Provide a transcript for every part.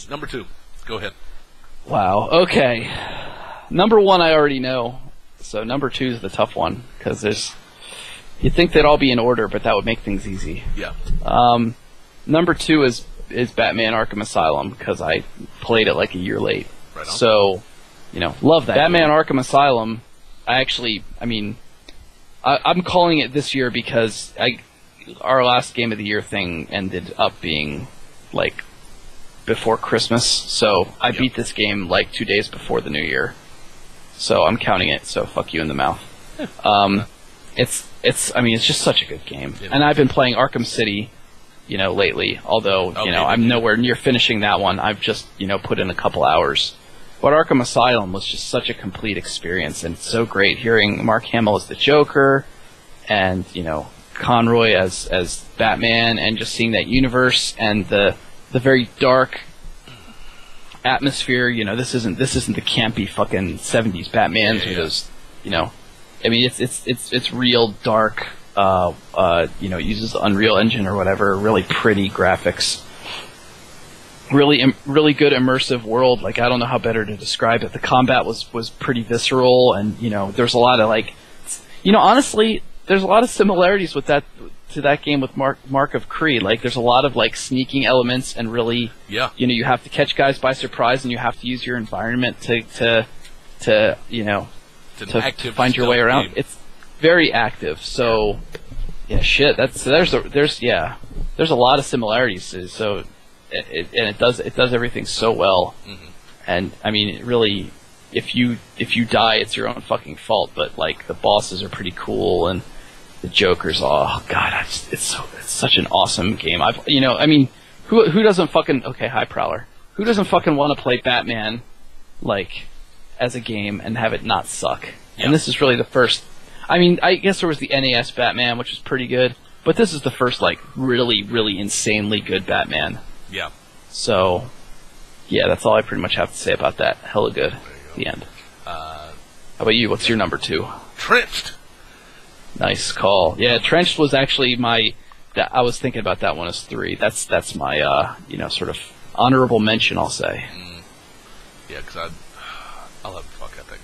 Number 2. Go ahead. Wow. Okay. Number 1 I already know. So number 2 is the tough one because you'd think they'd all be in order, but that would make things easy. Yeah. Number 2 is Batman Arkham Asylum because I played it like a year late. Right on. So, love that. Batman Arkham Asylum. I'm calling it this year because our last Game of the Year thing ended up being like before Christmas, so I beat this game like 2 days before the New Year. So I'm counting it. So fuck you in the mouth. It's just such a good game, and I've been playing Arkham City, lately. Although I'm nowhere near finishing that one. I've just put in a couple hours. But Arkham Asylum was just such a complete experience, and it's so great hearing Mark Hamill as the Joker, and Conroy as Batman, and just seeing that universe and the very dark atmosphere. This isn't the campy fucking 70s Batman. Those, it's real dark. Uses the Unreal Engine or whatever. Really pretty graphics. Really good immersive world. Like, I don't know how better to describe it. The combat was pretty visceral, and there's a lot of honestly, there's a lot of similarities with that to that game with Mark of Creed. Like, there's a lot of sneaking elements, and really, you have to catch guys by surprise, and you have to use your environment to find your way around. Game. It's very active. So shit. There's a lot of similarities. So. It does everything so well, and it really, if you die, it's your own fucking fault. But the bosses are pretty cool, and the Joker's it's such an awesome game. Who doesn't fucking hi Prowler? Who doesn't fucking want to play Batman as a game and have it not suck? Yeah. And this is really the first. I guess there was the NES Batman, which was pretty good, but this is the first really really insanely good Batman. Yeah. So, that's all I pretty much have to say about that. Hella good. The end. How about you? What's your number 2? Trenched. Nice call. Yeah, Trenched was actually I was thinking about that one as 3. That's my sort of honorable mention, I'll say. Yeah, because I love the fuck out that game.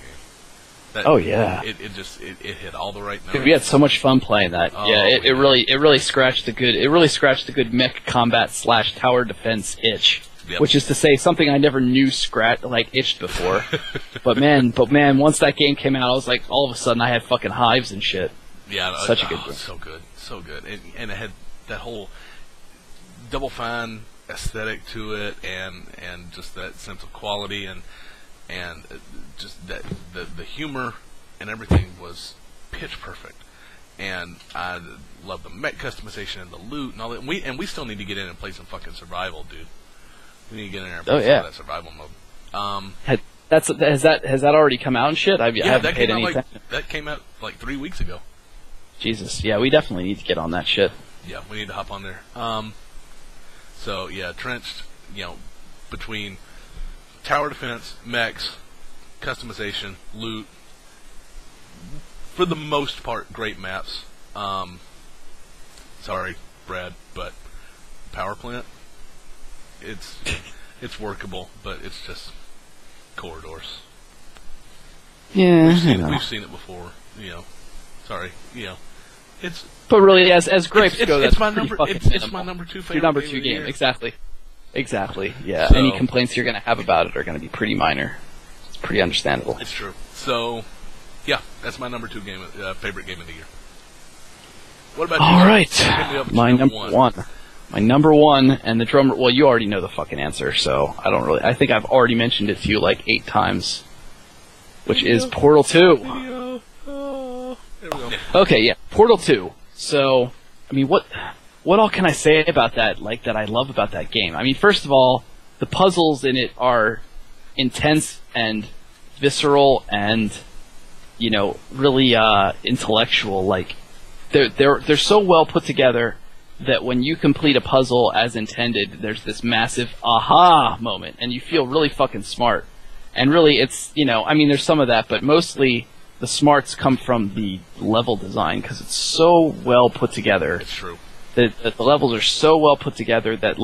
It hit all the right notes. Dude, we had so much fun playing that. It really scratched the good mech combat / tower defense itch. Yep. Which is to say something I never knew itched before. but man, once that game came out, I was like, all of a sudden I had fucking hives and shit. Yeah, such a good game. So good, and it had that whole Double Fine aesthetic to it, and just that sense of quality, and just that the humor and everything was pitch perfect. And I love the mech customization and the loot and all that. And we still need to get in and play some fucking survival, dude. We need to get in there and play some of that survival mode. Has that already come out and shit? I haven't paid any attention. That came out 3 weeks ago. Jesus, yeah, we definitely need to get on that shit. Yeah, we need to hop on there. So yeah, Trenched, between tower defense, mechs, customization, loot, for the most part, great maps. Sorry, Brad, but power plant, it's workable, but it's just corridors. Yeah, we've seen it before. Sorry, it's. But really, as grapes go, it's my number. It's my number 2 favorite. Your number 2 game, exactly. Yeah. So, any complaints you're going to have about it are going to be pretty minor. It's pretty understandable. It's true. So, yeah, that's my number 2 favorite game of the year. What about you? All right, my number one. My number 1, and the drummer. Well, you already know the fucking answer, so I think I've already mentioned it to you 8 times, which is Portal 2. There we go. Okay, yeah, Portal 2. So, what all can I say about that? That I love about that game. First of all, the puzzles in it are intense and visceral, and really intellectual. They're so well put together that when you complete a puzzle as intended, there's this massive aha moment, and you feel really fucking smart. And really, it's there's some of that, but mostly the smarts come from the level design because it's so well put together. It's true. The levels are so well put together that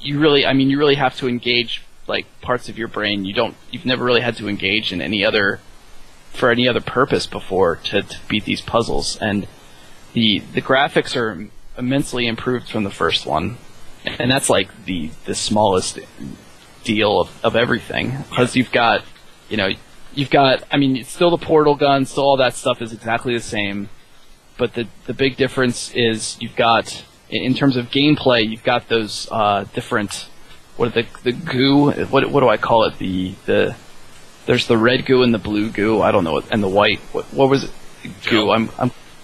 you really have to engage like parts of your brain you've never really had to engage in for any other purpose before to beat these puzzles. And the graphics are immensely improved from the first one, and that's like the smallest deal of everything, because you've got it's still the portal gun, still all that stuff is exactly the same, but the big difference is you've got, in terms of gameplay, you've got those different, what are the goo, what do I call it, there's the red goo and the blue goo, I don't know, and the white, what was it? Goo, I'm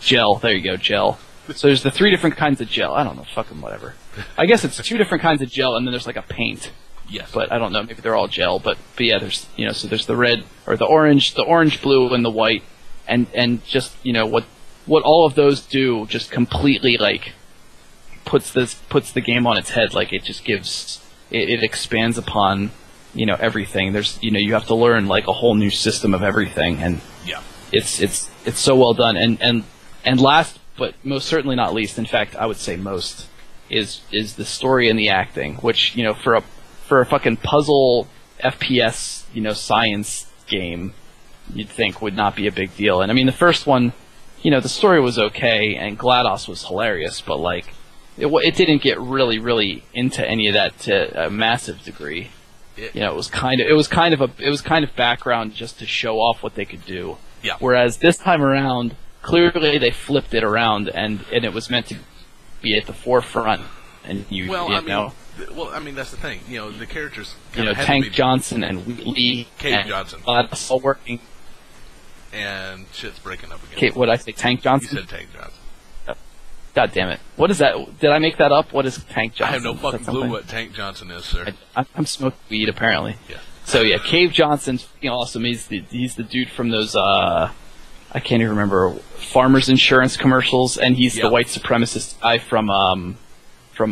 gel, there you go, gel. So there's the 3 different kinds of gel, I don't know, fucking whatever. I guess it's 2 different kinds of gel, and then there's like a paint. Yes. But I don't know, maybe they're all gel, but yeah, there's, so there's the red, or the orange, blue, and the white, and just, what all of those do just completely, like, puts the game on its head. Like, it just gives, it expands upon, everything. There's, you have to learn, like, a whole new system of everything, and yeah, it's so well done. And last, but most certainly not least, in fact, I would say most, is the story and the acting, which, for a fucking puzzle FPS, science game, you'd think would not be a big deal. And I mean, the first one, the story was okay, and GLaDOS was hilarious, but like, it didn't get really, really into any of that to a massive degree. It was kind of background just to show off what they could do. Yeah. Whereas this time around, clearly they flipped it around, and it was meant to be at the forefront. And Well, I mean, that's the thing. The characters. Tank Johnson and Wheatley. Cave Johnson. All working. And shit's breaking up again. Okay, what did I say? Tank Johnson? You said Tank Johnson. God damn it. What is that? Did I make that up? What is Tank Johnson? I have no fucking clue what Tank Johnson is, sir. I'm smoking weed, apparently. Yeah. So, yeah, Cave Johnson's fucking awesome. He's the dude from those, I can't even remember, Farmers Insurance commercials, and he's the white supremacist guy from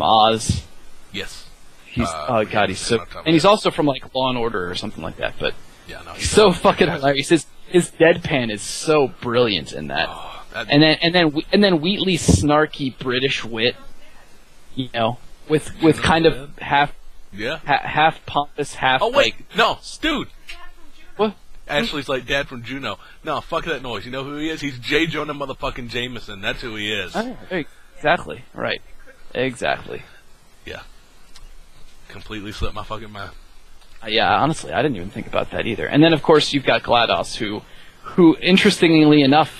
Oz. Yes. He's he's so, and he's also from like Law and Order or something like that. But yeah, no, he's so fucking hilarious. His deadpan is so brilliant in that. Oh, and then Wheatley's snarky British wit, with kind of half pompous, half. Oh wait, like, no, dude. What? Ashley's like Dad from Juno. No, fuck that noise. You know who he is? He's J. Jonah motherfucking Jameson. That's who he is. Oh, exactly. Right. Exactly. Yeah. Completely slipped my fucking mind. Yeah, honestly, I didn't even think about that either. And then, of course, you've got GLaDOS, who interestingly enough,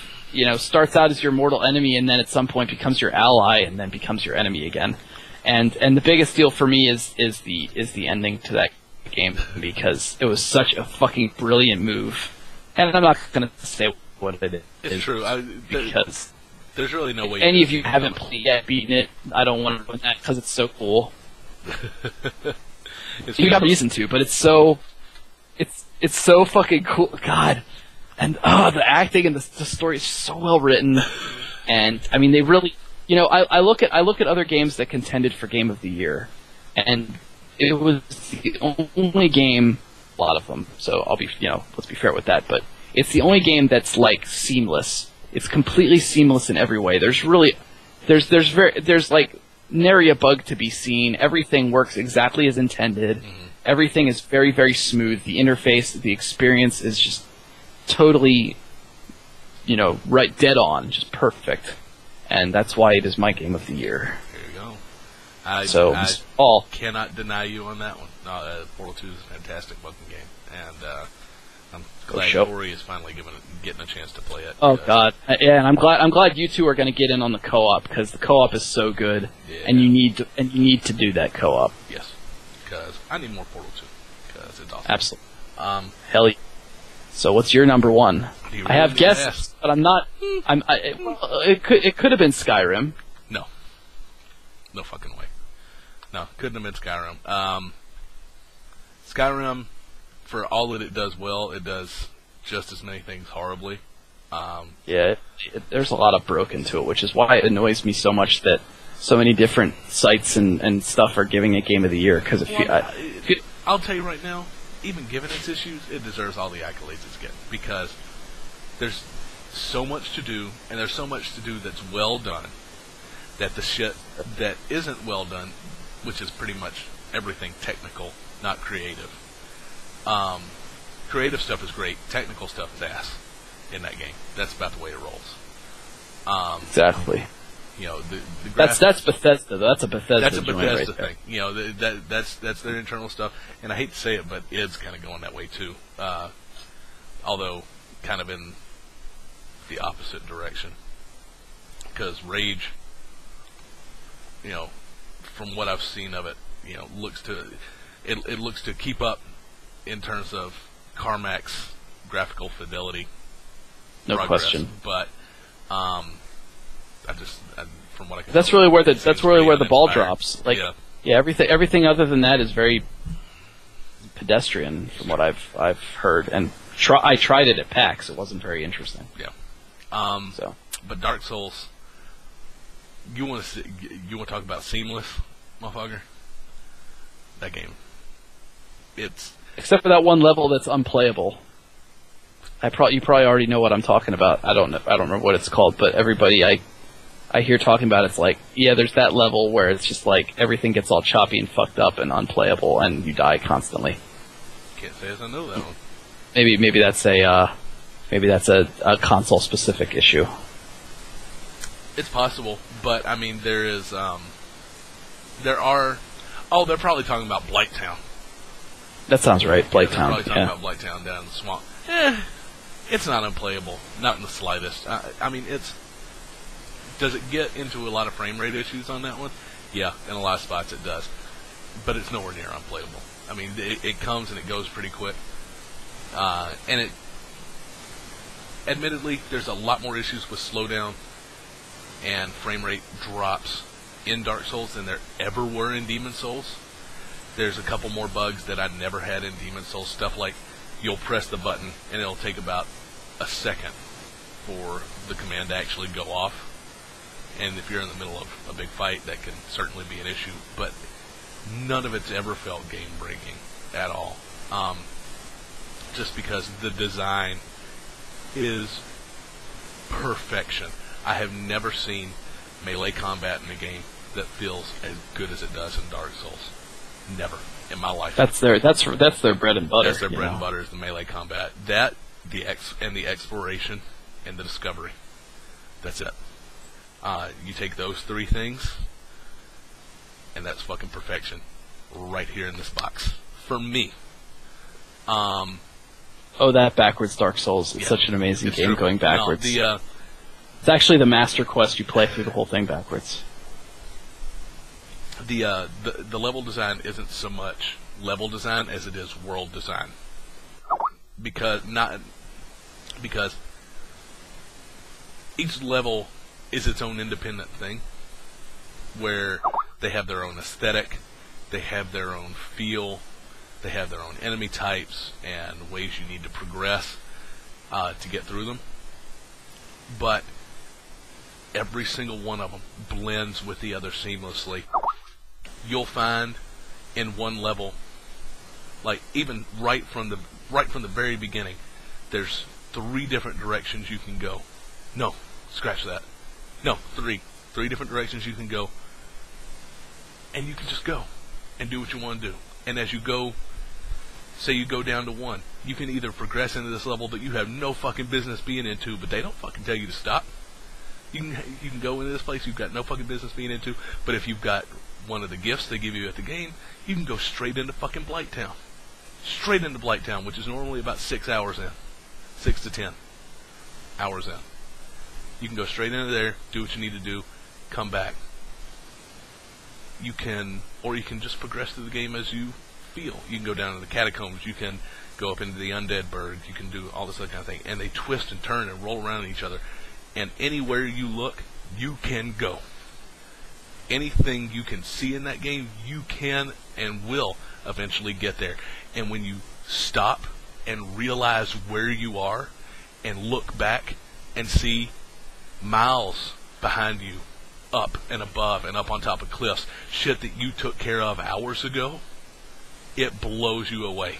starts out as your mortal enemy, and then at some point becomes your ally, and then becomes your enemy again. And the biggest deal for me is the ending to that game, because it was such a fucking brilliant move. And I'm not going to say what it is. It's true. Because there's really no way. Any of you haven't played yet, beaten it, I don't want to win that because it's so cool. You got reason to, but it's so fucking cool. God, and the acting and the story is so well written, and I mean they really, I look at other games that contended for Game of the Year, and it was the only game, a lot of them. So I'll be, let's be fair with that, but it's the only game that's like seamless. It's completely seamless in every way. There's like nary a bug to be seen. Everything works exactly as intended. Mm-hmm. Everything is very, very smooth. The interface, the experience is just totally, right, dead on, just perfect. And that's why it is my Game of the Year. There you go. I cannot deny you on that one. No, Portal 2 is a fantastic fucking game, and I'm glad Corey is finally getting a chance to play it. Oh God, yeah, and I'm glad you two are going to get in on the co-op, because the co-op is so good, and you need to do that co-op. Yes, because I need more Portal 2, because it's awesome. Absolutely. Hell yeah. So what's your number one? Really I have guesses, but I'm not. It could have been Skyrim. No fucking way. No, couldn't have been Skyrim. Skyrim, for all that it does well, it does just as many things horribly. There's a lot of broken to it, which is why it annoys me so much that so many different sites and stuff are giving it Game of the Year. Because I'll tell you right now, even given its issues, it deserves all the accolades it's getting, because there's so much to do, and there's so much to do that's well done, that the shit that isn't well done, which is pretty much everything technical, not creative. Creative stuff is great. Technical stuff is ass in that game. That's about the way it rolls. Exactly. You know, the that's Bethesda. That's a Bethesda. That's a joint Bethesda right there. thing. You know, that's their internal stuff. And I hate to say it, but it's kind of going that way too. Although, kind of in the opposite direction. Because Rage, you know, from what I've seen of it, you know, looks to keep up in terms of Carmack's graphical fidelity. No progress. question. But from what I can that's tell, really where the ball uninspired. drops. Like, yeah, everything other than that is very pedestrian from what I've heard. And I tried it at PAX. It wasn't very interesting. Yeah. But Dark Souls, you want to talk about seamless, motherfucker? That game, it's except for that one level that's unplayable. You probably already know what I'm talking about. I don't remember what it's called, but everybody I hear talking about it's like, yeah, there's that level where it's just like everything gets all choppy and fucked up and unplayable, and you die constantly. Can't say as I know that one. Maybe that's a console specific issue. It's possible, but I mean they're probably talking about Blighttown. That sounds right, Blighttown. They're probably talking about Blighttown down in the swamp. It's not unplayable, not in the slightest. I mean, does it get into a lot of frame rate issues on that one? Yeah, in a lot of spots it does, but it's nowhere near unplayable. I mean, it comes and it goes pretty quick, and it. Admittedly, there's a lot more issues with slowdown and frame rate drops in Dark Souls than there ever were in Demon Souls. There's a couple more bugs that I never had in Demon Souls. Stuff like you'll press the button and it'll take about a second for the command to actually go off. And if you're in the middle of a big fight, that can certainly be an issue. But none of it's ever felt game-breaking at all. Just because the design is perfection. I have never seen melee combat in a game that feels as good as it does in Dark Souls. Never in my life. That's their bread and butter. That's their bread and butter is the melee combat. That the exploration and the discovery. That's it. You take those three things, and that's fucking perfection, right here in this box for me. That backwards Dark Souls. It's such an amazing game going backwards. It's actually the master quest. You play through the whole thing backwards. The level design isn't so much level design as it is world design. Because each level is its own independent thing, where they have their own aesthetic, they have their own feel, they have their own enemy types and ways you need to progress to get through them. But every single one of them blends with the other seamlessly. You'll find in one level, like even right from the very beginning, there's 3 different directions you can go. No, scratch that. No, 3 different directions you can go, and you can just go and do what you want to do. And as you go, say you go down to 1, you can either progress into this level that you have no fucking business being into, but they don't fucking tell you to stop. You can go into this place you've got no fucking business being into, but if you've got one of the gifts they give you at the game, you can go straight into fucking Blighttown. Straight into Blighttown, which is normally about 6 hours in. 6 to 10 hours in. You can go straight into there, do what you need to do, come back. You can just progress through the game as you feel. You can go down to the catacombs, you can go up into the undead bird, you can do all this other kind of thing. And they twist and turn and roll around each other. And anywhere you look, you can go. Anything you can see in that game, you can and will eventually get there. And when you stop and realize where you are and look back and see miles behind you, up and above and up on top of cliffs, shit that you took care of hours ago, it blows you away.